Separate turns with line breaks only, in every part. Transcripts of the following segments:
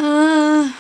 Ow.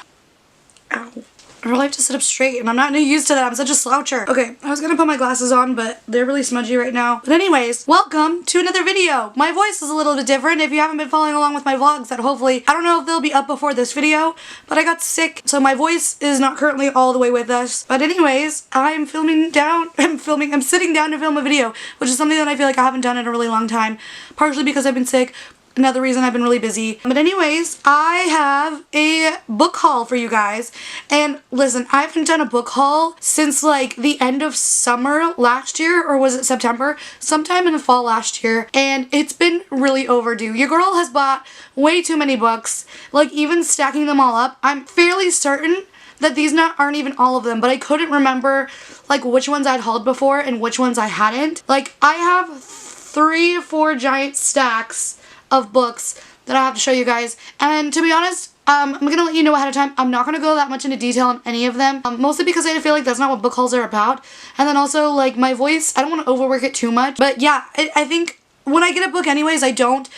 I really have to sit up straight and I'm not used to that. I'm such a sloucher. Okay, I was gonna put my glasses on, but they're really smudgy right now. But anyways, welcome to another video. My voice is a little bit different. If you haven't been following along with my vlogs, that hopefully, I don't know if they'll be up before this video, but I got sick, so my voice is not currently all the way with us. But anyways, I'm sitting down to film a video, which is something that I feel like I haven't done in a really long time, partially because I've been sick. Another reason I've been really busy. But anyways, I have a book haul for you guys. And listen, I haven't done a book haul since like the end of summer last year, or was it September? Sometime in the fall last year. And it's been really overdue. Your girl has bought way too many books. Like even stacking them all up. I'm fairly certain that these aren't even all of them, but I couldn't remember like which ones I'd hauled before and which ones I hadn't. Like I have 3 or 4 giant stacks of books that I have to show you guys, and to be honest, I'm gonna let you know ahead of time, I'm not gonna go that much into detail on any of them, mostly because I feel like that's not what book hauls are about, and then also like my voice, I don't want to overwork it too much, but yeah, I think when I get a book anyways, I don't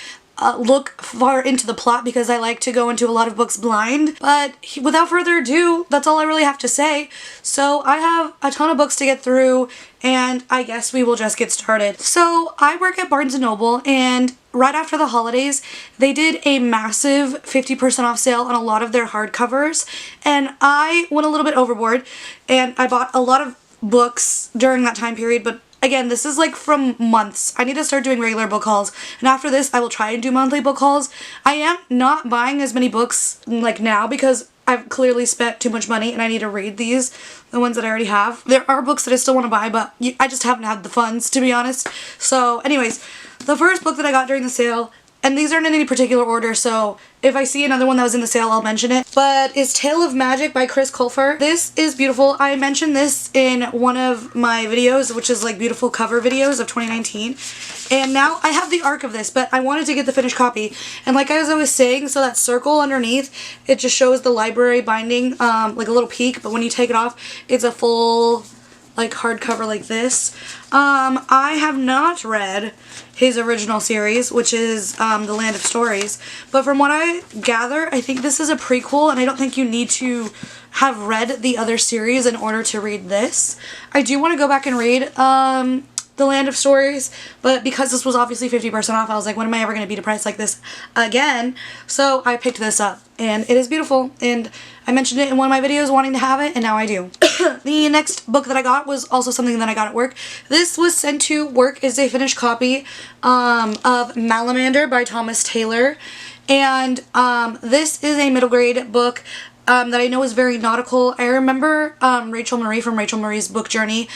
look far into the plot because I like to go into a lot of books blind. But without further ado, that's all I really have to say. So I have a ton of books to get through, and I guess we will just get started. So I work at Barnes & Noble, and right after the holidays, they did a massive 50% off sale on a lot of their hardcovers, and I went a little bit overboard, and I bought a lot of books during that time period, but again, this is like from months. I need to start doing regular book hauls, and after this I will try and do monthly book hauls. I am not buying as many books like now because I've clearly spent too much money and I need to read these, the ones that I already have. There are books that I still want to buy, but I just haven't had the funds, to be honest. So anyways, the first book that I got during the sale, and these aren't in any particular order, so if I see another one that was in the sale, I'll mention it, but is Tale of Magic by Chris Colfer. This is beautiful. I mentioned this in one of my videos, which is like beautiful cover videos of 2019, and now I have the arc of this, but I wanted to get the finished copy, and like as I was saying, so that circle underneath, it just shows the library binding, like a little peek, but when you take it off, it's a full like hardcover like this. I have not read his original series, which is The Land of Stories, but from what I gather, I think this is a prequel, and I don't think you need to have read the other series in order to read this. I do want to go back and read The Land of Stories, but because this was obviously 50% off, I was like, when am I ever going to beat a price like this again? So I picked this up, and it is beautiful, and I mentioned it in one of my videos wanting to have it, and now I do. The next book that I got was also something that I got at work. This was sent to work as a finished copy of Malamander by Thomas Taylor, and this is a middle grade book that I know is very nautical. I remember Rachel Marie from Rachel Marie's Book Journey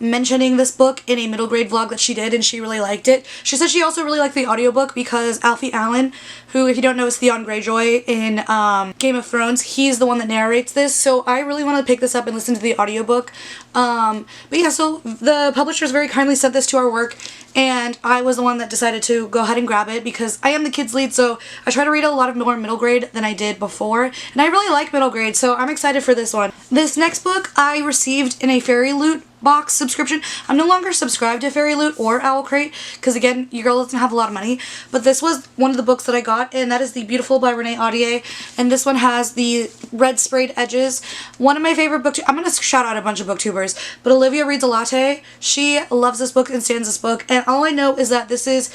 mentioning this book in a middle grade vlog that she did, and she really liked it. She said she also really liked the audiobook because Alfie Allen, who if you don't know is Theon Greyjoy in Game of Thrones, he's the one that narrates this, so I really want to pick this up and listen to the audiobook. But yeah, so the publishers very kindly sent this to our work, and I was the one that decided to go ahead and grab it because I am the kids lead, so I try to read a lot of more middle grade than I did before, and I really like middle grade, so I'm excited for this one. This next book I received in a Fairy Loot box subscription. I'm no longer subscribed to Fairy Loot or Owl Crate because again, your girl doesn't have a lot of money, but this was one of the books that I got, and that is The Beautiful by Renee Audier, and this one has the red sprayed edges. One of my favorite I'm going to shout out a bunch of booktubers, but Olivia Reads a Latte, she loves this book and stands this book, and all I know is that this is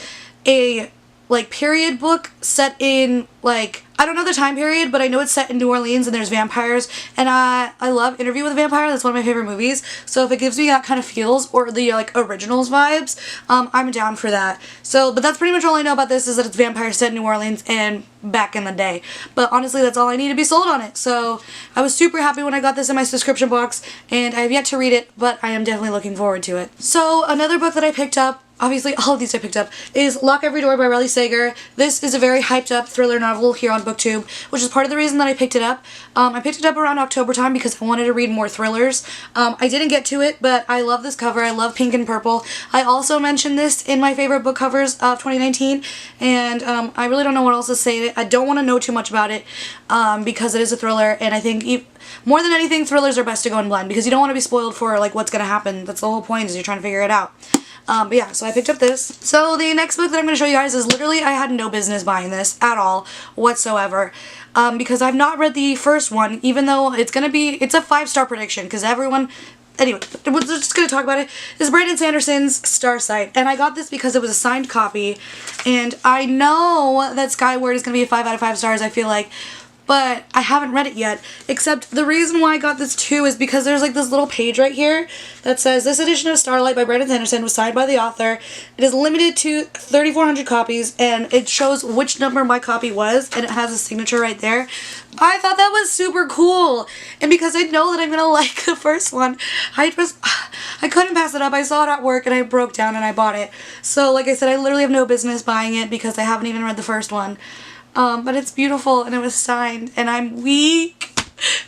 a like period book set in like, I don't know the time period, but I know it's set in New Orleans and there's vampires, and I love Interview with a Vampire. That's one of my favorite movies, so if it gives me that kind of feels or the like originals vibes, I'm down for that. So, but that's pretty much all I know about this, is that it's vampires set in New Orleans and back in the day, but honestly that's all I need to be sold on it. So I was super happy when I got this in my subscription box, and I have yet to read it, but I am definitely looking forward to it. So another book that I picked up, obviously all of these I picked up, is Lock Every Door by Riley Sager. This is a very hyped up thriller novel here on BookTube, which is part of the reason that I picked it up. I picked it up around October time because I wanted to read more thrillers. I didn't get to it, but I love this cover. I love pink and purple. I also mentioned this in my favorite book covers of 2019, and I really don't know what else to say. I don't want to know too much about it because it is a thriller, and I think more than anything, thrillers are best to go in blind because you don't want to be spoiled for like what's going to happen. That's the whole point, is you're trying to figure it out. But yeah, so I picked up this. So the next book that I'm going to show you guys is literally, I had no business buying this at all whatsoever. Because I've not read the first one, even though it's a 5-star prediction, because everyone, anyway, we're just going to talk about it. This is Brandon Sanderson's Starlight, and I got this because it was a signed copy, and I know that Skyward is going to be a 5 out of 5 stars, I feel like, but I haven't read it yet, except the reason why I got this too is because there's like this little page right here that says, this edition of Starlight by Brandon Sanderson was signed by the author. It is limited to 3,400 copies, and it shows which number my copy was, and it has a signature right there. I thought that was super cool, and because I know that I'm gonna like the first one, I couldn't pass it up. I saw it at work, and I broke down, and I bought it. So, like I said, I literally have no business buying it because I haven't even read the first one. But it's beautiful, and it was signed, and I'm weak.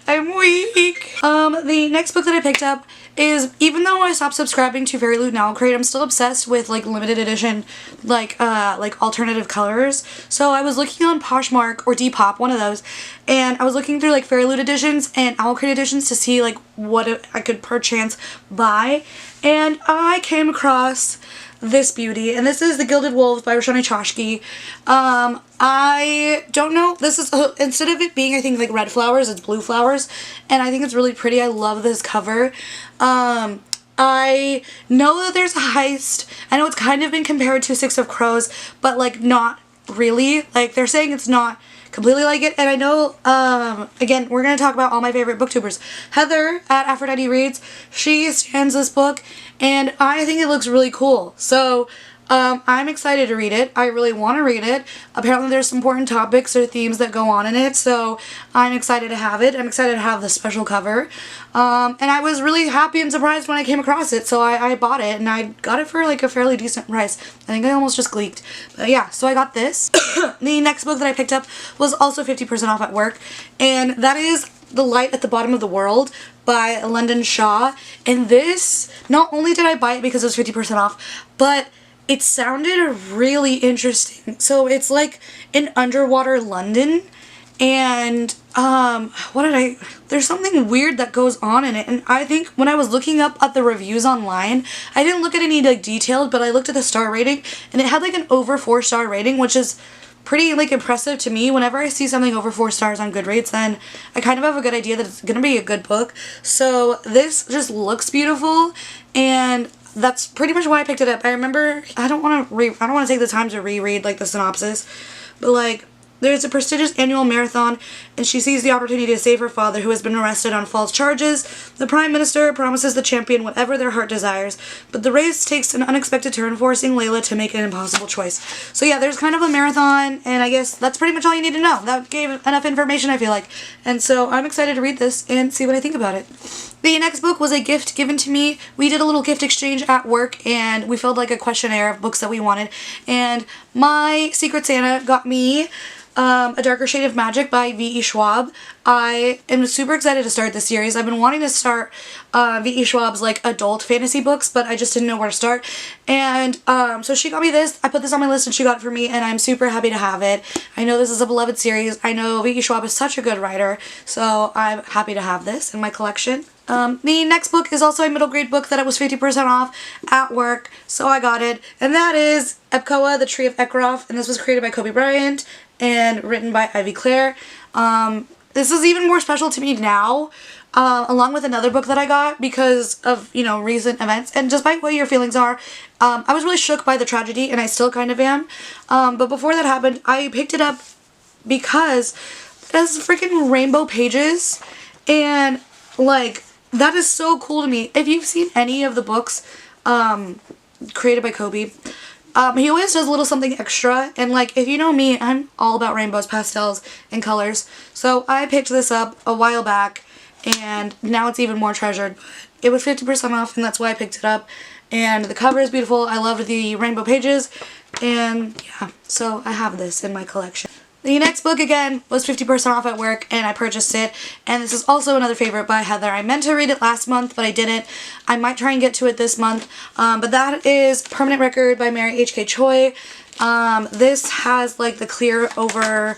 I'm weak. The next book that I picked up is, even though I stopped subscribing to Very Loot Novel Crate, I'm still obsessed with, like, limited edition, like alternative colors. So I was looking on Poshmark or Depop, one of those, and I was looking through, like, Fairy Loot editions and Owl Crate editions to see, like, what I could perchance buy, and I came across this beauty, and this is The Gilded Wolves by Roshani Chokshi. I don't know, this is, instead of it being, I think, like red flowers, it's blue flowers, and I think it's really pretty. I love this cover. I know that there's a heist. I know it's kind of been compared to Six of Crows, but, like, not really. Like, they're saying it's not completely like it, and I know, again, we're going to talk about all my favorite booktubers. Heather at Aphrodite Reads, she stands this book, and I think it looks really cool. So, I'm excited to read it. I really want to read it. Apparently there's some important topics or themes that go on in it, so I'm excited to have it. I'm excited to have the special cover. And I was really happy and surprised when I came across it, so I bought it, and I got it for, like, a fairly decent price. I think I almost just gleeked. But yeah, so I got this. The next book that I picked up was also 50% off at work, and that is The Light at the Bottom of the World by London Shaw. And this, not only did I buy it because it was 50% off, but it sounded really interesting. So it's like in underwater London, and there's something weird that goes on in it, and I think when I was looking up at the reviews online, I didn't look at any, like, detailed, but I looked at the star rating, and it had, like, an over 4-star rating, which is pretty, like, impressive to me. Whenever I see something over 4 stars on Goodreads, then I kind of have a good idea that it's gonna be a good book. So this just looks beautiful, and that's pretty much why I picked it up. I remember, I don't want to take the time to reread, like, the synopsis, but, like, there's a prestigious annual marathon, and she sees the opportunity to save her father, who has been arrested on false charges. The Prime Minister promises the champion whatever their heart desires, but the race takes an unexpected turn, forcing Layla to make an impossible choice. So yeah, there's kind of a marathon, and I guess that's pretty much all you need to know. That gave enough information, I feel like. And so I'm excited to read this and see what I think about it. The next book was a gift given to me. We did a little gift exchange at work, and we filled, like, a questionnaire of books that we wanted, and my Secret Santa got me A Darker Shade of Magic by V.E. Schwab. I am super excited to start this series. I've been wanting to start V.E. Schwab's, like, adult fantasy books, but I just didn't know where to start. And so she got me this. I put this on my list, and she got it for me, and I'm super happy to have it. I know this is a beloved series. I know V.E. Schwab is such a good writer, so I'm happy to have this in my collection. The next book is also a middle grade book that it was 50% off at work, so I got it. And that is Epcoa, The Tree of Ekroth, and this was created by Kobe Bryant and written by Ivy Clare. This is even more special to me now, along with another book that I got because of, you know, recent events. And despite what your feelings are, I was really shook by the tragedy, and I still kind of am. But before that happened, I picked it up because it has freaking rainbow pages, and, like, that is so cool to me. If you've seen any of the books created by Kobe, he always does a little something extra, and, like, if you know me, I'm all about rainbows, pastels, and colors. So I picked this up a while back, and now it's even more treasured. It was 50% off, and that's why I picked it up. And the cover is beautiful. I loved the rainbow pages, and yeah, so I have this in my collection. The next book, again, was 50% off at work, and I purchased it, and this is also another favorite by Heather. I meant to read it last month, but I didn't. I might try and get to it this month, but that is Permanent Record by Mary H.K. Choi. This has, like, the clear over,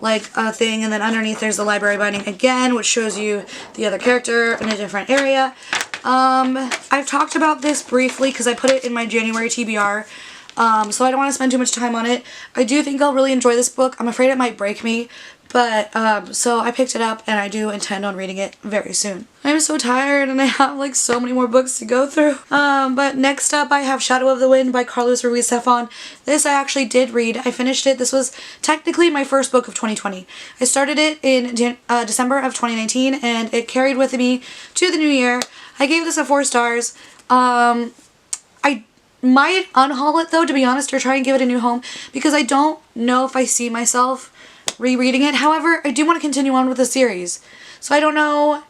like, thing, and then underneath there's the library binding again, which shows you the other character in a different area. I've talked about this briefly because I put it in my January TBR, so I don't want to spend too much time on it. I do think I'll really enjoy this book. I'm afraid it might break me, but, so I picked it up and I do intend on reading it very soon. I'm so tired and I have like so many more books to go through. But next up I have Shadow of the Wind by Carlos Ruiz Zafón. This I actually did read. I finished it. This was technically my first book of 2020. I started it in December of 2019 and it carried with me to the new year. I gave this a 4 stars. I might unhaul it though, to be honest, or try and give it a new home because I don't know if I see myself rereading it. However, I do want to continue on with the series. So I don't know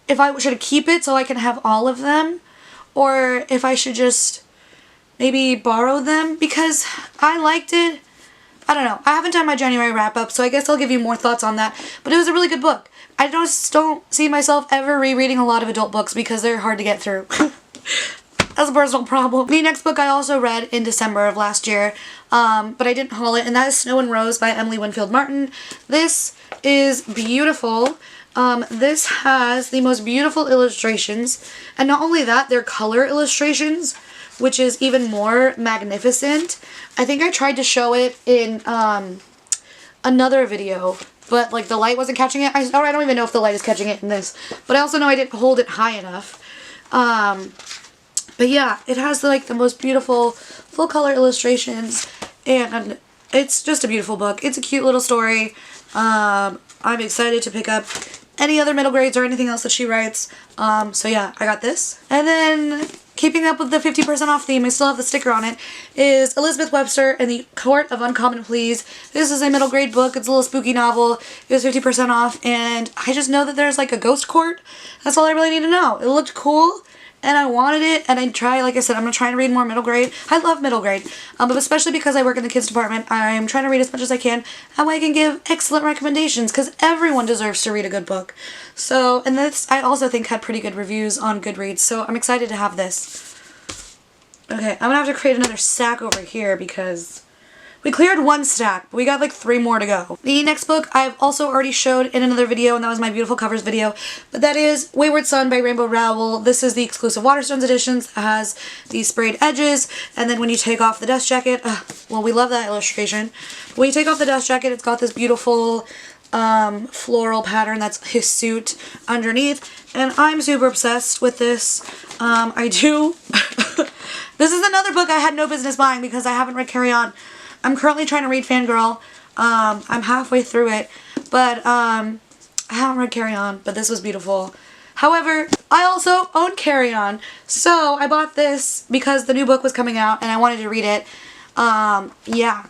if I should keep it so I can have all of them or if I should just maybe borrow them because I liked it. I don't know. I haven't done my January wrap up, so I guess I'll give you more thoughts on that. But it was a really good book. I just don't see myself ever rereading a lot of adult books because they're hard to get through. That's a personal problem. The next book I also read in December of last year, but I didn't haul it, and that is Snow and Rose by Emily Winfield Martin. This is beautiful. This has the most beautiful illustrations, and not only that, they're color illustrations, which is even more magnificent. I think I tried to show it in another video, but like the light wasn't catching it. I don't even know if the light is catching it in this, but I also know I didn't hold it high enough. But yeah, it has like the most beautiful full color illustrations and it's just a beautiful book. It's a cute little story. I'm excited to pick up any other middle grades or anything else that she writes. So yeah, I got this. And then keeping up with the 50% off theme, I still have the sticker on it, is Elizabeth Webster and the Court of Uncommon Pleas. This is a middle grade book. It's a little spooky novel. It was 50% off and I just know that there's like a ghost court. That's all I really need to know. It looked cool. And I wanted it, and like I said, I'm going to try and read more middle grade. I love middle grade, but especially because I work in the kids department, I'm trying to read as much as I can. That way I can give excellent recommendations, because everyone deserves to read a good book. So, and this I also think had pretty good reviews on Goodreads, so I'm excited to have this. Okay, I'm going to have to create another stack over here, because we cleared 1 stack, but we got like 3 more to go. The next book I've also already showed in another video, and that was my beautiful covers video, but that is Wayward Son by Rainbow Rowell. This is the exclusive Waterstones edition that has the sprayed edges, and then when you take off the dust jacket, well, we love that illustration. When you take off the dust jacket, it's got this beautiful floral pattern that's his suit underneath, and I'm super obsessed with this. This is another book I had no business buying because I haven't read Carry On. I'm currently trying to read Fangirl. I'm halfway through it, but I haven't read Carry On, but this was beautiful. However, I also own Carry On, so I bought this because the new book was coming out and I wanted to read it. Yeah,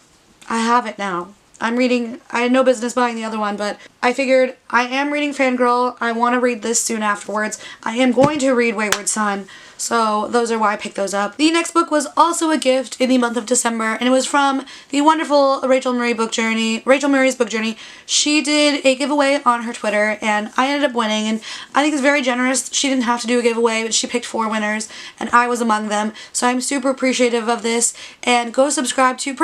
I have it now. I'm reading, I had no business buying the other one, but I figured I am reading Fangirl. I want to read this soon afterwards. I am going to read Wayward Son. So those are why I picked those up. The next book was also a gift in the month of December, and it was from the wonderful Rachel Murray's Book Journey. She did a giveaway on her Twitter, and I ended up winning, and I think it's very generous. She didn't have to do a giveaway, but she picked 4 winners, and I was among them. So I'm super appreciative of this, and go subscribe to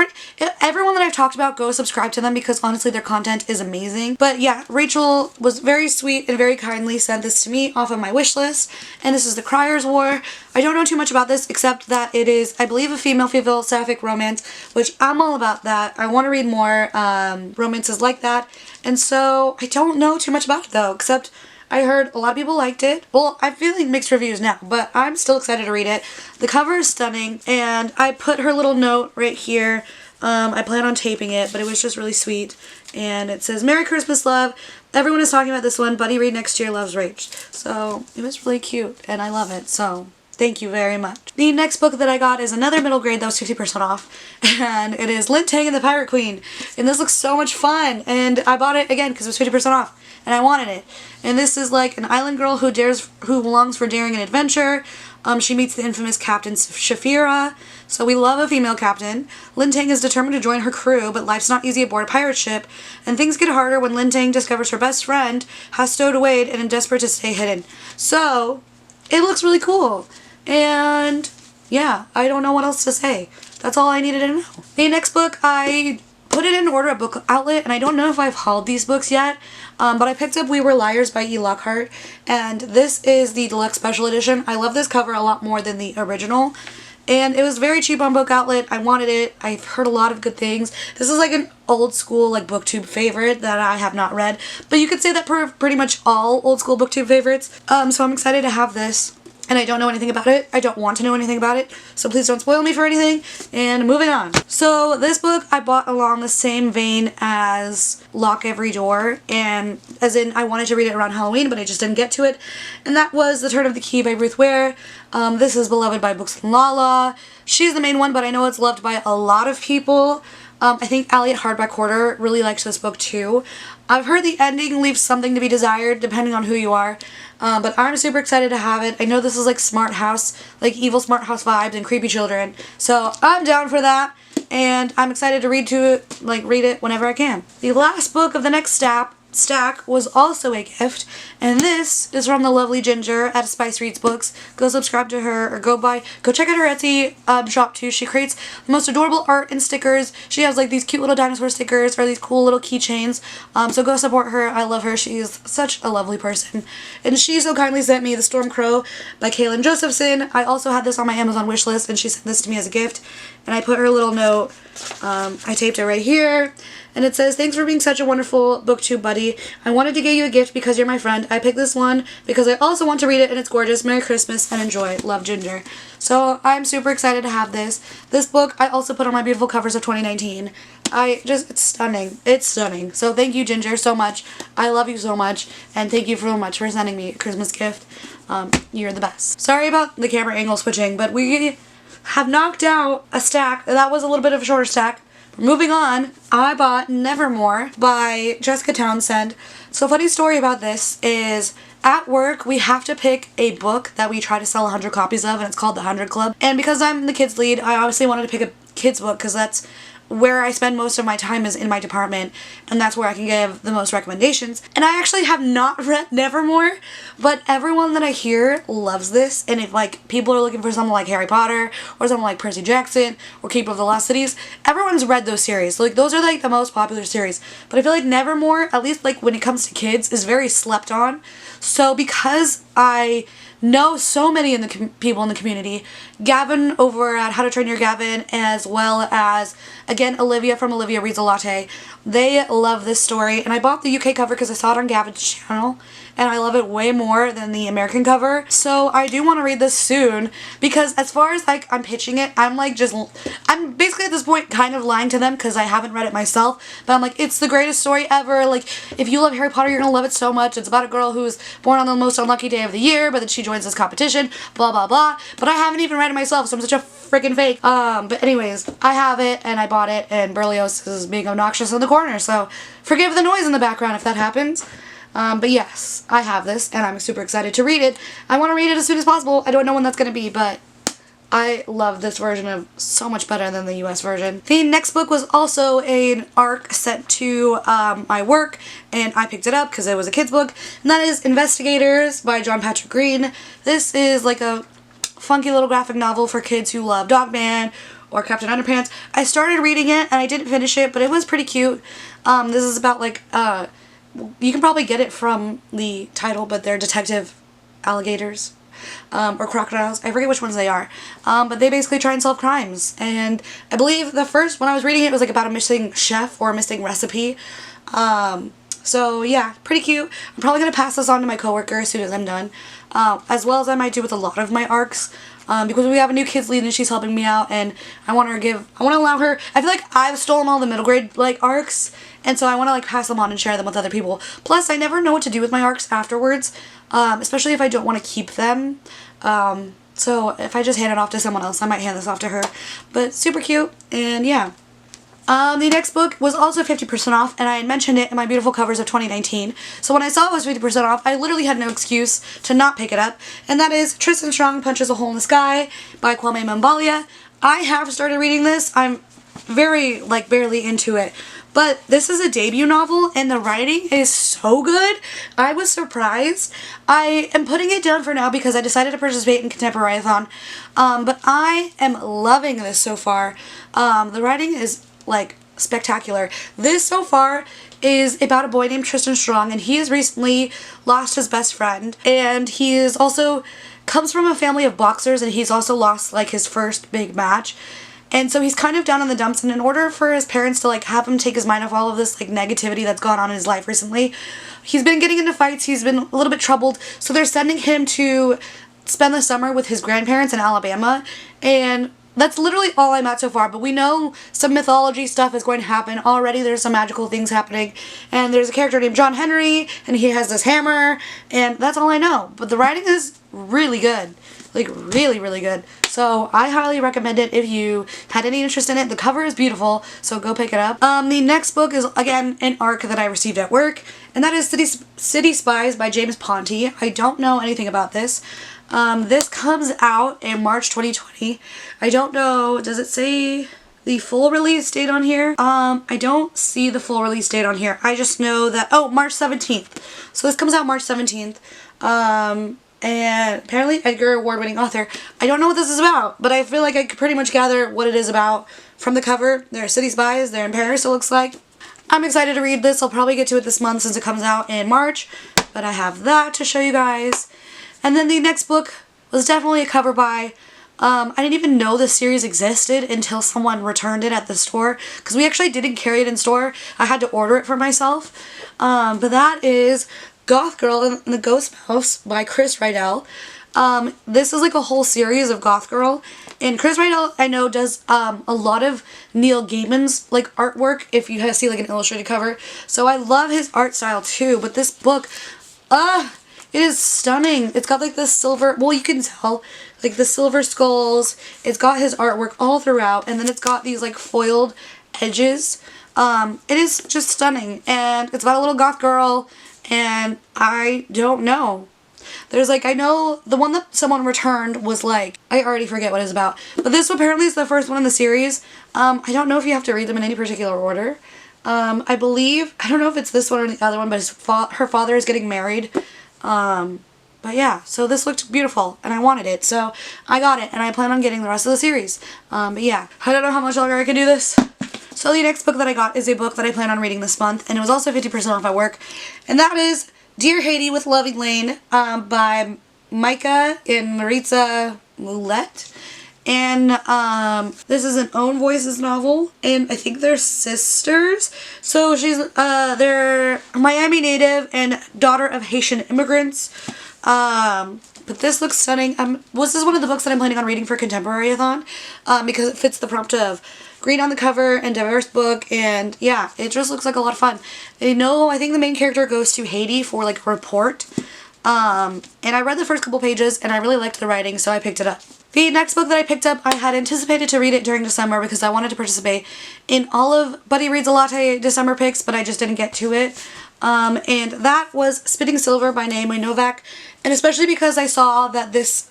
everyone that I've talked about. Go subscribe to them because honestly their content is amazing. But yeah, Rachel was very sweet and very kindly sent this to me off of my wish list, and this is The Crier's War. I don't know too much about this except that it is, I believe, a female-female sapphic romance, which I'm all about that. I want to read more romances like that, and so I don't know too much about it though, except I heard a lot of people liked it. Well, I'm feeling mixed reviews now, but I'm still excited to read it. The cover is stunning, and I put her little note right here. I plan on taping it, but it was just really sweet. And it says, "Merry Christmas, love. Everyone is talking about this one. Buddy Reed next year loves Rach." So it was really cute, and I love it. So thank you very much. The next book that I got is another middle grade that was 50% off, and it is Lin Tang and the Pirate Queen. And this looks so much fun, and I bought it again because it was 50% off, and I wanted it. And this is like an island girl who longs for daring and adventure. She meets the infamous Captain Shafira. So we love a female captain. Lin Tang is determined to join her crew, but life's not easy aboard a pirate ship, and things get harder when Lin Tang discovers her best friend has stowed away and is desperate to stay hidden. So it looks really cool. And yeah, I don't know what else to say. That's all I needed to know. The next book I put it in order at Book Outlet, and I don't know if I've hauled these books yet, but I picked up We Were Liars by E. Lockhart, and this is the deluxe special edition. I love this cover a lot more than the original, and it was very cheap on Book Outlet. I wanted it. I've heard a lot of good things. This is like an old school like booktube favorite that I have not read, but you could say that for pretty much all old school booktube favorites. So I'm excited to have this. And I don't know anything about it. I don't want to know anything about it, so please don't spoil me for anything. And moving on. So this book I bought along the same vein as Lock Every Door, and as in I wanted to read it around Halloween, but I just didn't get to it. And that was The Turn of the Key by Ruth Ware. This is beloved by Books and Lala. She's the main one, but I know it's loved by a lot of people. I think Elliot Hardback-Horder really likes this book too. I've heard the ending leaves something to be desired depending on who you are, but I'm super excited to have it. I know this is like smart house, like evil smart house vibes and creepy children, so I'm down for that, and I'm excited to read it whenever I can. The last book of the next stack was also a gift, and this is from the lovely Ginger at Spice Reads Books. Go subscribe to her, or go check out her Etsy shop too. She creates the most adorable art and stickers. She has like these cute little dinosaur stickers or these cool little keychains. So go support her. I love her. She's such a lovely person. And she so kindly sent me The Storm Crow by Kaylin Josephson. I also had this on my Amazon wishlist, and she sent this to me as a gift. And I put her little note. I taped it right here. And it says, "Thanks for being such a wonderful booktube buddy. I wanted to get you a gift because you're my friend. I picked this one because I also want to read it and it's gorgeous. Merry Christmas and enjoy. Love, Ginger." So I'm super excited to have this. This book I also put on my beautiful covers of 2019. It's stunning. It's stunning. So thank you, Ginger, so much. I love you so much. And thank you so much for sending me a Christmas gift. You're the best. Sorry about the camera angle switching, but we have knocked out a stack. That was a little bit of a shorter stack. Moving on, I bought Nevermore by Jessica Townsend. So funny story about this is at work we have to pick a book that we try to sell 100 copies of, and it's called The 100 Club. And because I'm the kids lead, I obviously wanted to pick a kids book because that's where I spend most of my time is in my department, and that's where I can give the most recommendations. And I actually have not read Nevermore, but everyone that I hear loves this, and if like people are looking for something like Harry Potter or something like Percy Jackson or Keeper of the Lost Cities, everyone's read those series. Like those are like the most popular series. But I feel like Nevermore, at least like when it comes to kids, is very slept on. So because I know so many in the people in the community, Gavin over at How to Train Your Gavin, as well as again Olivia from Olivia Reads a Latte, they love this story, and I bought the UK cover because I saw it on Gavin's channel, and I love it way more than the American cover. So I do want to read this soon, because as far as like I'm pitching it, I'm basically at this point kind of lying to them because I haven't read it myself, but I'm like, it's the greatest story ever. Like if you love Harry Potter, you're gonna love it so much. It's about a girl who was born on the most unlucky day of the year, but then she joins this competition, blah blah blah. But I haven't even read it myself, so I'm such a freaking fake. But anyways, I have it and I bought it, and Berlioz is being obnoxious in the corner, so forgive the noise in the background if that happens. But yes, I have this, and I'm super excited to read it. I want to read it as soon as possible. I don't know when that's going to be, but I love this version of so much better than the US version. The next book was also an ARC sent to my work, and I picked it up because it was a kid's book, and that is Investigators by John Patrick Green. This is like a funky little graphic novel for kids who love Dogman or Captain Underpants. I started reading it, and I didn't finish it, but it was pretty cute. This is about like, you can probably get it from the title, but they're detective alligators. Or crocodiles. I forget which ones they are. But they basically try and solve crimes. And I believe when I was reading it, it was like about a missing chef or a missing recipe. So yeah, pretty cute. I'm probably going to pass this on to my coworker as soon as I'm done. As well as I might do with a lot of my ARCs. Because we have a new kids lead and she's helping me out, and I want to allow her, I feel like I've stolen all the middle grade like ARCs, and so I want to like pass them on and share them with other people. Plus I never know what to do with my ARCs afterwards, especially if I don't want to keep them. So if I just hand it off to someone else, I might hand this off to her. But super cute, and yeah. The next book was also 50% off, and I had mentioned it in my beautiful covers of 2019. So when I saw it was 50% off, I literally had no excuse to not pick it up. And that is Tristan Strong Punches a Hole in the Sky by Kwame Mambalia. I have started reading this. I'm very, barely into it. But this is a debut novel, and the writing is so good. I was surprised. I am putting it down for now because I decided to participate in Contemporary-a-thon. But I am loving this so far. The writing is spectacular. This so far is about a boy named Tristan Strong, and he has recently lost his best friend, and he is also comes from a family of boxers, and he's also lost like his first big match. And so he's kind of down in the dumps, and in order for his parents to like have him take his mind off all of this like negativity that's gone on in his life recently, he's been getting into fights, he's been a little bit troubled, so they're sending him to spend the summer with his grandparents in Alabama, and that's literally all I'm at so far, but we know some mythology stuff is going to happen already. There's some magical things happening, and there's a character named John Henry, and he has this hammer, and that's all I know. But the writing is really good. Like, really, really good. So, I highly recommend it if you had any interest in it. The cover is beautiful, so go pick it up. The next book is, again, an ARC that I received at work, and that is City Spies by James Ponte. I don't know anything about this. This comes out in March 2020. I don't know, does it say the full release date on here? I don't see the full release date on here. I just know that, oh, March 17th. So this comes out March 17th. And apparently Edgar award-winning author. I don't know what this is about, but I feel like I could pretty much gather what it is about from the cover. They're city spies, they're in Paris, it looks like. I'm excited to read this. I'll probably get to it this month since it comes out in March, but I have that to show you guys. And then the next book was definitely a cover by, I didn't even know this series existed until someone returned it at the store, because we actually didn't carry it in store. I had to order it for myself. But that is Goth Girl and the Ghost Mouse by Chris Rydell. This is like a whole series of Goth Girl, and Chris Rydell I know does a lot of Neil Gaiman's like artwork if you see like an illustrated cover, so I love his art style too. But this book, it is stunning. It's got like this silver, well, you can tell like the silver skulls, it's got his artwork all throughout, and then it's got these like foiled edges. It is just stunning, and it's about a little goth girl, and I don't know. There's like, I know the one that someone returned was like, I already forget what it's about. But this apparently is the first one in the series. I don't know if you have to read them in any particular order. I believe, I don't know if it's this one or the other one, but her father is getting married. But yeah, so this looked beautiful, and I wanted it, so I got it, and I plan on getting the rest of the series. But yeah, I don't know how much longer I can do this. So the next book that I got is a book that I plan on reading this month, and it was also 50% off at work, and that is Dear Haiti with Loving Lane by Micah and Marisha Lillet. And this is an Own Voices novel, and I think they're sisters. So they're Miami native and daughter of Haitian immigrants. But this looks stunning. This is one of the books that I'm planning on reading for Contemporary-a-thon, because it fits the prompt of green on the cover and diverse book, and yeah, it just looks like a lot of fun. I think the main character goes to Haiti for like a report, and I read the first couple pages and I really liked the writing, so I picked it up. The next book that I picked up, I had anticipated to read it during December because I wanted to participate in all of Buddy Reads a Latte December picks, but I just didn't get to it. And that was Spitting Silver by Naomi Novak, and especially because I saw that this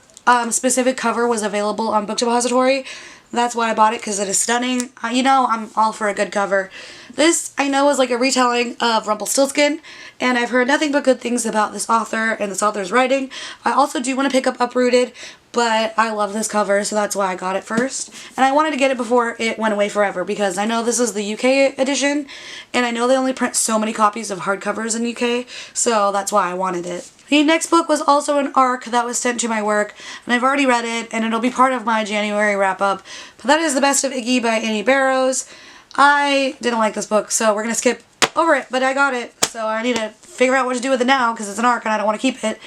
specific cover was available on Book Depository, that's why I bought it, because it is stunning. You know, I'm all for a good cover. This, I know, is like a retelling of Rumpelstiltskin, and I've heard nothing but good things about this author and this author's writing. I also do want to pick up Uprooted, but I love this cover, so that's why I got it first. And I wanted to get it before it went away forever, because I know this is the UK edition, and I know they only print so many copies of hardcovers in UK, so that's why I wanted it. The next book was also an ARC that was sent to my work, and I've already read it, and it'll be part of my January wrap-up. But that is The Best of Iggy by Annie Barrows. I didn't like this book, so we're going to skip over it, but I got it, so I need to figure out what to do with it now, because it's an ARC and I don't want to keep it.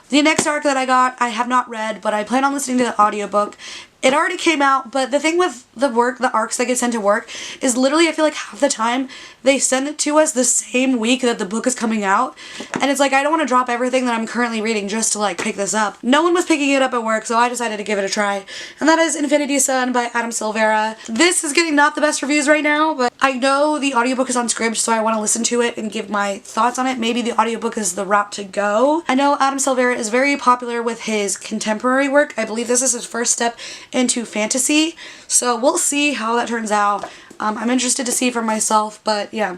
The next ARC that I got, I have not read, but I plan on listening to the audiobook. It already came out, but the thing with the ARCs that get sent to work is literally, I feel like half the time they send it to us the same week that the book is coming out. And it's like, I don't want to drop everything that I'm currently reading just to like pick this up. No one was picking it up at work, so I decided to give it a try. And that is Infinity Sun by Adam Silvera. This is getting not the best reviews right now, but I know the audiobook is on Scribd, so I want to listen to it and give my thoughts on it. Maybe the audiobook is the route to go. I know Adam Silvera is very popular with his contemporary work. I believe this is his first step into fantasy, so we'll see how that turns out. I'm interested to see for myself, but yeah,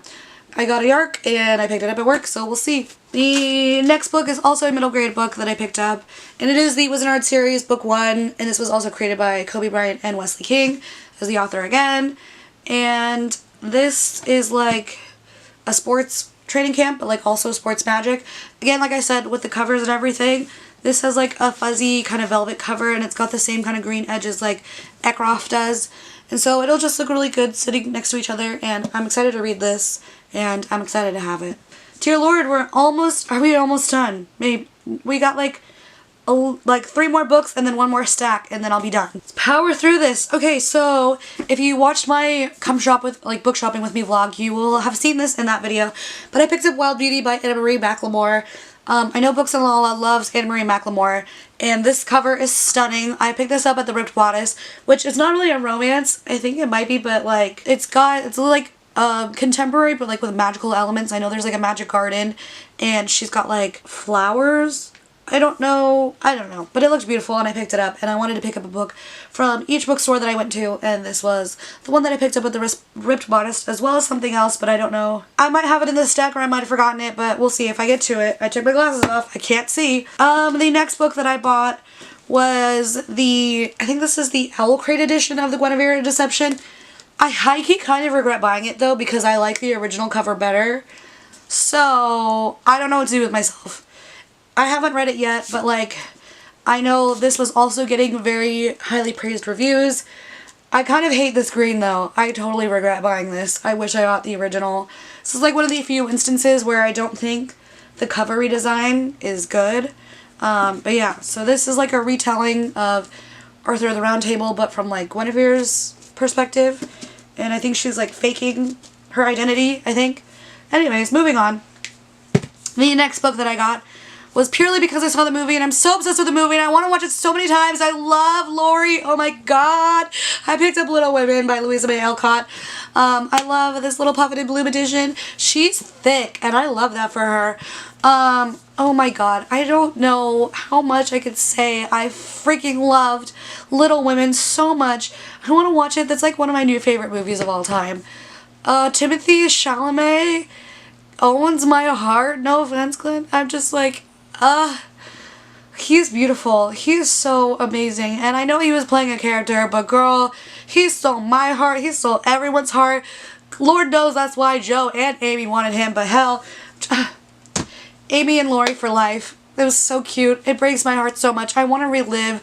I got a ARC and I picked it up at work, so we'll see. The next book is also a middle grade book that I picked up, and it is the Wizenard series, book 1, and this was also created by Kobe Bryant and Wesley King as the author again. And this is like a sports training camp, but like also sports magic. Again, like I said, with the covers and everything, this has like a fuzzy kind of velvet cover, and it's got the same kind of green edges like Eckroff does. And so it'll just look really good sitting next to each other, and I'm excited to read this, and I'm excited to have it. Dear Lord, are we almost done? Maybe we got like 3 more books and then 1 more stack, and then I'll be done. Let's power through this. Okay, so if you watched my book shopping with me vlog, you will have seen this in that video. But I picked up Wild Beauty by Anna Marie McLemore. I know Books and Lala loves Anna Marie McLemore, and this cover is stunning. I picked this up at the Ripped Bodice, which is not really a romance. I think it might be, but like it's like contemporary, but like with magical elements. I know there's like a magic garden, and she's got like flowers. I don't know, but it looks beautiful, and I picked it up, and I wanted to pick up a book from each bookstore that I went to, and this was the one that I picked up at the Ripped Bodice, as well as something else, but I don't know. I might have it in this stack, or I might have forgotten it, but we'll see if I get to it. I took my glasses off, I can't see. The next book that I bought was I think this is the Owl Crate edition of the Guinevere Deception. I high-key kind of regret buying it, though, because I like the original cover better, so I don't know what to do with myself. I haven't read it yet, but like, I know this was also getting very highly praised reviews. I kind of hate this green though. I totally regret buying this. I wish I got the original. This is like one of the few instances where I don't think the cover redesign is good. But yeah, so this is like a retelling of Arthur the Round Table, but from like Guinevere's perspective. And I think she's like faking her identity, I think. Anyways, moving on. The next book that I got was purely because I saw the movie, and I'm so obsessed with the movie, and I want to watch it so many times. I love Laurie. Oh my god. I picked up Little Women by Louisa May Alcott. I love this little Puffered in Bloom edition. She's thick, and I love that for her. Oh my god. I don't know how much I could say. I freaking loved Little Women so much. I want to watch it. That's like one of my new favorite movies of all time. Timothée Chalamet owns my heart. No offense, Clint. I'm just like, he's beautiful. He's so amazing. And I know he was playing a character, but girl, he stole my heart. He stole everyone's heart. Lord knows that's why Joe and Amy wanted him, but hell, Amy and Laurie for life. It was so cute. It breaks my heart so much. I want to relive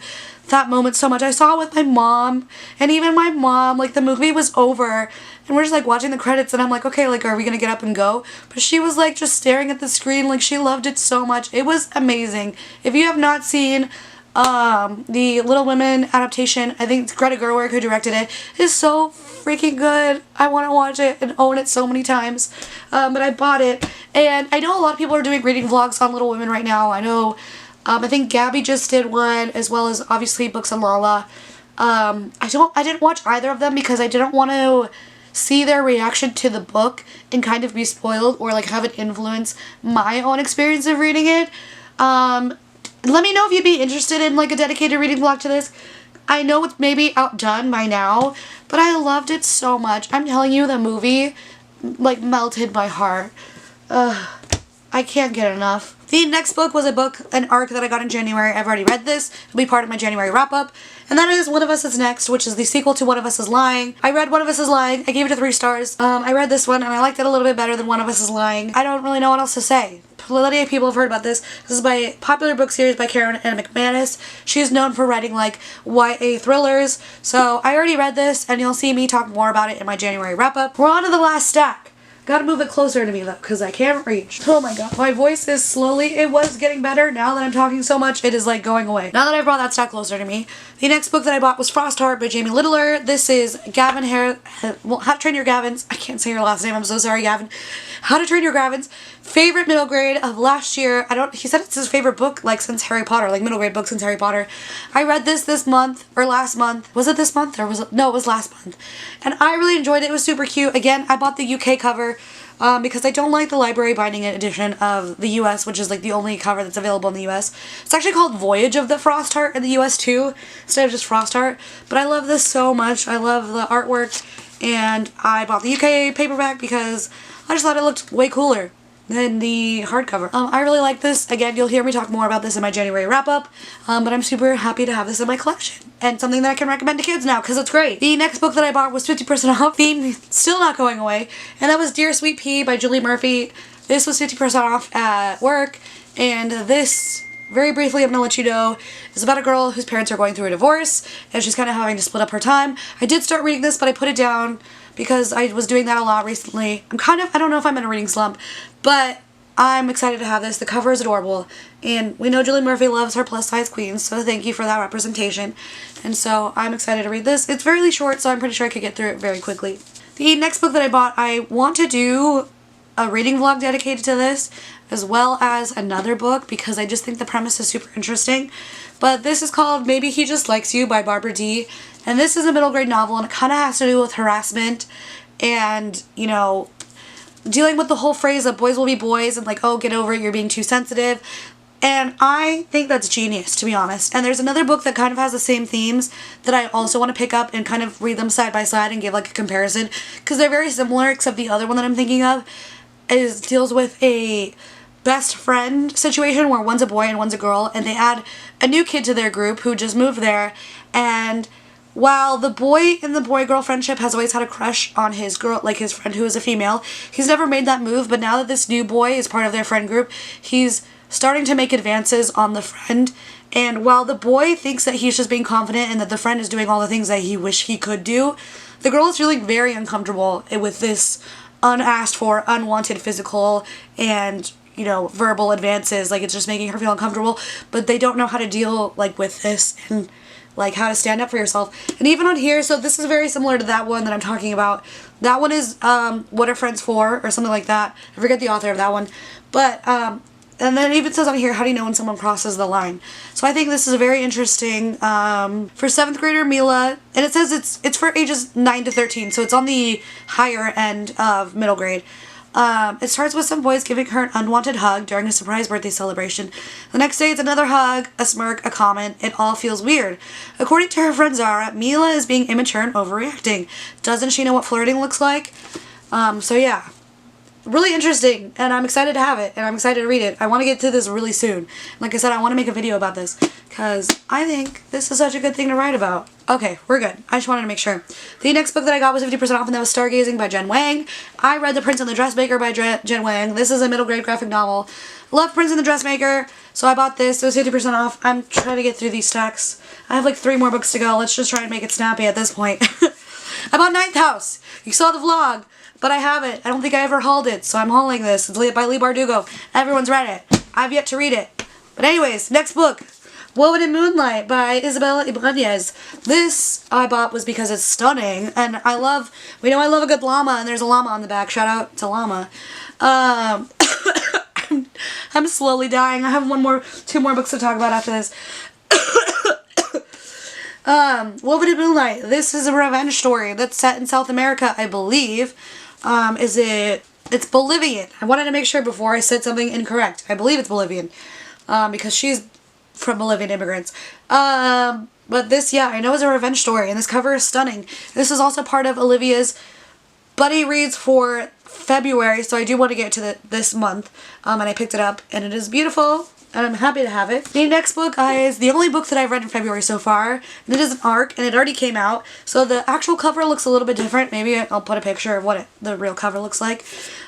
that moment so much. I saw it with my mom, and even my mom, like the movie was over, and we're just like watching the credits, and I'm like, okay, like, are we gonna get up and go? But she was like just staring at the screen, like she loved it so much. It was amazing. If you have not seen the Little Women adaptation, I think it's Greta Gerwig who directed it, is so freaking good. I want to watch it and own it so many times. But I bought it, and I know a lot of people are doing reading vlogs on Little Women right now. I know, I think Gabby just did one, as well as obviously Books and Lala. I didn't watch either of them because I didn't want to see their reaction to the book and kind of be spoiled or like have it influence my own experience of reading it. Let me know if you'd be interested in like a dedicated reading vlog to this. I know it's maybe outdone by now, but I loved it so much. I'm telling you, the movie like melted my heart. I can't get enough. The next book was an arc that I got in January. I've already read this. It'll be part of my January wrap-up. And that is One of Us is Next, which is the sequel to One of Us is Lying. I read One of Us is Lying. I gave it a 3 stars. I read this one, and I liked it a little bit better than One of Us is Lying. I don't really know what else to say. Plenty of people have heard about this. This is by popular book series by Karen Ann McManus. She is known for writing like YA thrillers. So I already read this, and you'll see me talk more about it in my January wrap-up. We're on to the last stack. Gotta move it closer to me though, because I can't reach. Oh my god. My voice is slowly, it was getting better. Now that I'm talking so much, it is like going away. Now that I brought that stack closer to me, the next book that I bought was Frostheart by Jamie Littler. This is Gavin How to Train Your Gavin's, I can't say your last name, I'm so sorry, Gavin. How to Train Your Gavin's favorite middle grade of last year. He said it's his favorite book like since Harry Potter, like middle grade book since Harry Potter. I read this month, or last month. Was it this month, or was it? No, it was last month. And I really enjoyed it. It was super cute. Again, I bought the UK cover. Because I don't like the library binding edition of the US, which is like the only cover that's available in the US. It's actually called Voyage of the Frostheart in the US too, instead of just Frostheart. But I love this so much. I love the artwork, and I bought the UK paperback because I just thought it looked way cooler. than the hardcover. I really like this. Again, you'll hear me talk more about this in my January wrap-up, but I'm super happy to have this in my collection. And something that I can recommend to kids now, because it's great. The next book that I bought was 50% off. Theme still not going away. And that was Dear Sweet Pea by Julie Murphy. This was 50% off at work. And this, very briefly, I'm going to let you know, is about a girl whose parents are going through a divorce. And she's kind of having to split up her time. I did start reading this, but I put it down because I was doing that a lot recently. I don't know if I'm in a reading slump, but I'm excited to have this. The cover is adorable, and we know Julie Murphy loves her plus size queens, so thank you for that representation. And so I'm excited to read this. It's fairly short, so I'm pretty sure I could get through it very quickly. The next book that I bought, I want to do a reading vlog dedicated to this, as well as another book, because I just think the premise is super interesting. But this is called Maybe He Just Likes You by Barbara D. And this is a middle grade novel, and it kind of has to do with harassment and, you know, dealing with the whole phrase that boys will be boys and like, oh, get over it, you're being too sensitive. And I think that's genius, to be honest. And there's another book that kind of has the same themes that I also want to pick up and kind of read them side by side and give like a comparison, because they're very similar, except the other one that I'm thinking of deals with a best friend situation where one's a boy and one's a girl, and they add a new kid to their group who just moved there. And while the boy in the boy-girl friendship has always had a crush on his girl, like his friend who is a female, he's never made that move, but now that this new boy is part of their friend group, he's starting to make advances on the friend. And while the boy thinks that he's just being confident and that the friend is doing all the things that he wish he could do, the girl is feeling very uncomfortable with this unasked for, unwanted physical and, you know, verbal advances. Like, it's just making her feel uncomfortable, but they don't know how to deal, like, with this and like how to stand up for yourself. And even on here, so this is very similar to that one that I'm talking about. That one is What Are Friends For, or something like that. I forget the author of that one. But and then it even says on here, how do you know when someone crosses the line? So I think this is a very interesting for 7th grader Mila, and it says it's for ages 9 to 13, so it's on the higher end of middle grade. It starts with some boys giving her an unwanted hug during a surprise birthday celebration. The next day it's another hug, a smirk, a comment. It all feels weird. According to her friend Zara, Mila is being immature and overreacting. Doesn't she know what flirting looks like? So yeah. Really interesting, and I'm excited to have it, and I'm excited to read it. I want to get to this really soon. Like I said, I want to make a video about this, because I think this is such a good thing to write about. Okay, we're good. I just wanted to make sure. The next book that I got was 50% off, and that was Stargazing by Jen Wang. I read The Prince and the Dressmaker by Jen Wang. This is a middle grade graphic novel. Love Prince and the Dressmaker, so I bought this. It was 50% off. I'm trying to get through these stacks. I have like 3 more books to go. Let's just try and make it snappy at this point. I bought Ninth House. You saw the vlog. But I haven't. I don't think I ever hauled it, so I'm hauling this. It's by Leigh Bardugo. Everyone's read it. I've yet to read it. But anyways, next book. Woven in Moonlight by Isabel Ibanez. This I bought was because it's stunning, and we know I love a good llama, and there's a llama on the back. Shout out to llama. I'm slowly dying. I have 2 more books to talk about after this. Woven in Moonlight. This is a revenge story that's set in South America, I believe. It's Bolivian. I wanted to make sure before I said something incorrect. I believe it's Bolivian, because she's from Bolivian immigrants. But this, yeah, I know it's a revenge story, and this cover is stunning. This is also part of Olivia's buddy reads for February, so I do want to get to this month, and I picked it up, and it is beautiful. And I'm happy to have it. The next book is the only book that I've read in February so far. And it is an ARC, and it already came out. So the actual cover looks a little bit different. Maybe I'll put a picture of what the real cover looks like.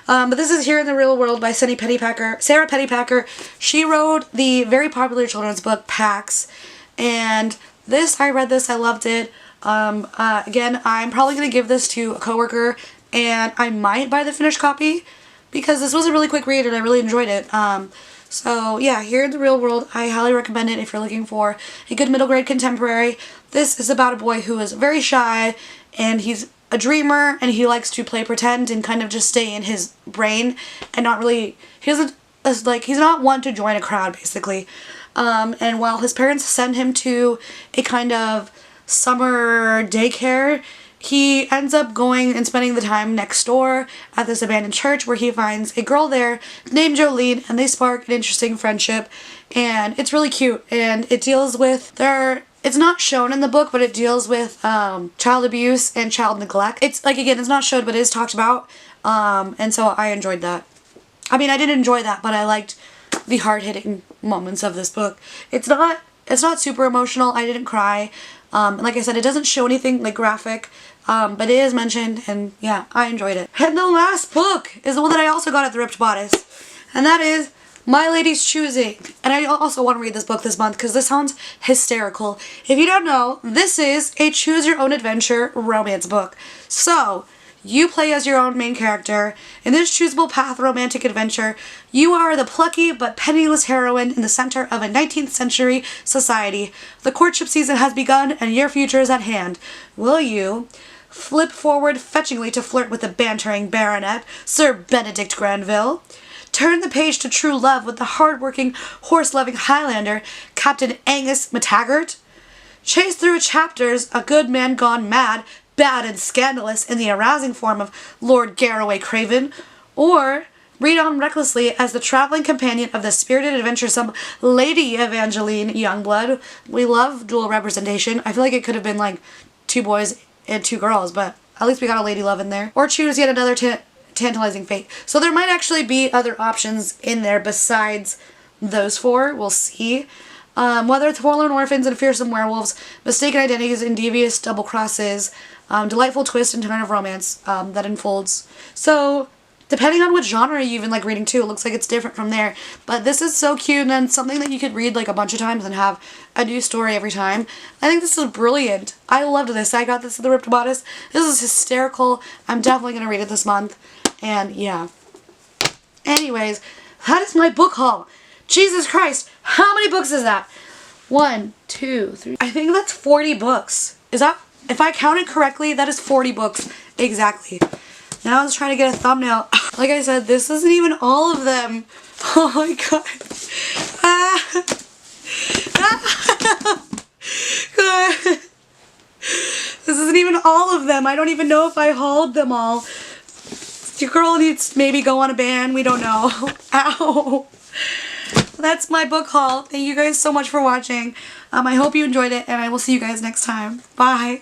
But this is Here in the Real World by Sarah Pennypacker. She wrote the very popular children's book, Pax. And I read this, I loved it. Again, I'm probably going to give this to a coworker, and I might buy the finished copy, because this was a really quick read, and I really enjoyed it. So yeah, Here in the Real World, I highly recommend it if you're looking for a good middle grade contemporary. This is about a boy who is very shy, and he's a dreamer, and he likes to play pretend and kind of just stay in his brain and not really, he's not one to join a crowd, basically. And while his parents send him to a kind of summer daycare, he ends up going and spending the time next door at this abandoned church, where he finds a girl there named Jolene, and they spark an interesting friendship, and it's really cute. And it deals with it's not shown in the book, but it deals with child abuse and child neglect. It's like, again, it's not shown, but it is talked about, and so I enjoyed that. I mean, I did enjoy that, but I liked the hard-hitting moments of this book. It's not super emotional. I didn't cry. Like I said, it doesn't show anything like graphic, but it is mentioned, and yeah, I enjoyed it. And the last book is the one that I also got at the Ripped Bodice, and that is My Lady's Choosing. And I also want to read this book this month because this sounds hysterical. If you don't know, this is a choose-your-own-adventure romance book. So, you play as your own main character. In this choosable path romantic adventure, you are the plucky but penniless heroine in the center of a 19th century society. The courtship season has begun and your future is at hand. Will you flip forward fetchingly to flirt with the bantering baronet, Sir Benedict Granville? Turn the page to true love with the hard-working, horse-loving Highlander, Captain Angus MacTaggart? Chase through chapters a good man gone mad, bad and scandalous in the arousing form of Lord Garraway Craven? Or read on recklessly as the traveling companion of the spirited adventuresome Lady Evangeline Youngblood? We love dual representation. I feel like it could have been like 2 boys and 2 girls, but at least we got a lady love in there. Or choose yet another tantalizing fate. So there might actually be other options in there besides those 4. We'll see. Whether it's forlorn orphans and fearsome werewolves, mistaken identities and devious double crosses, delightful twist and turn of romance that unfolds. So depending on what genre you even like reading too, it looks like it's different from there. But this is so cute and something that you could read like a bunch of times and have a new story every time. I think this is brilliant. I loved this. I got this at the Ripped Bodice. This is hysterical. I'm definitely going to read it this month. And yeah. Anyways, that is my book haul. Jesus Christ. How many books is that? 1, 2, 3. I think that's 40 books. Is that, if I counted correctly, that is 40 books. Exactly. Now I was trying to get a thumbnail. Like I said, this isn't even all of them. Oh my god. This isn't even all of them. I don't even know if I hauled them all. Your girl needs to maybe go on a ban. We don't know. Ow. That's my book haul. Thank you guys so much for watching. I hope you enjoyed it, and I will see you guys next time. Bye.